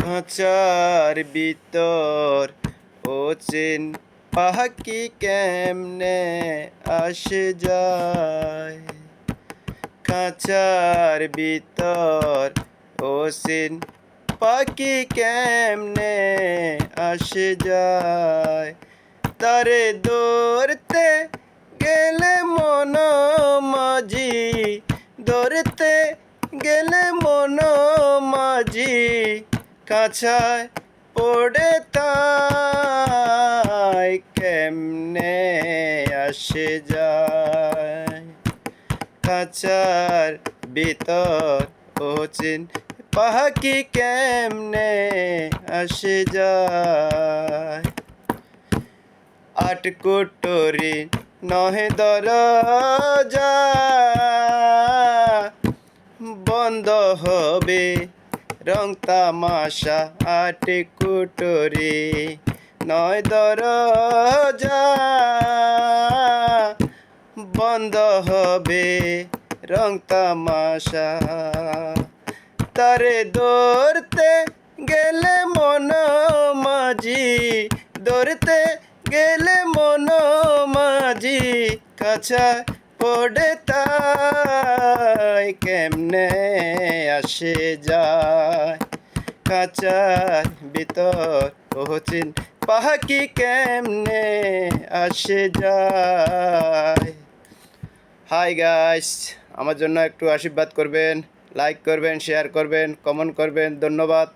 খাঁচার ভিতর অচিন পাখি কেমনে আসে যায়। খাঁচার ভিতর অচিন পাখি কেমনে আসে যায়। তারে ধরতে গেলে মন মাঝি, ধরতে গেলে মন মাঝি কাছায় পড়ে তাই কেমনে আসে যায়। খাঁচার ভিতর অচিন পাখি কেমনে আসে যায়। আটকুটরি নহে দরজা বন্ধ হবে রং তামাশা। আটকুটরি নয় দরজা বন্ধ হবে রং তামাশা। তারে ধরতে গেলে মন মাঝি, ধরতে গেলে মন মাঝি কাছা পড়ে তাই কেমনে আসে যায়। খাঁচার ভিতর অচিন পাখি কেমনে আসে যায়। হাই গাইস, আমার জন্য একটু আশীর্বাদ করবেন, লাইক করবেন, শেয়ার করবেন, কমেন্ট করবেন। ধন্যবাদ।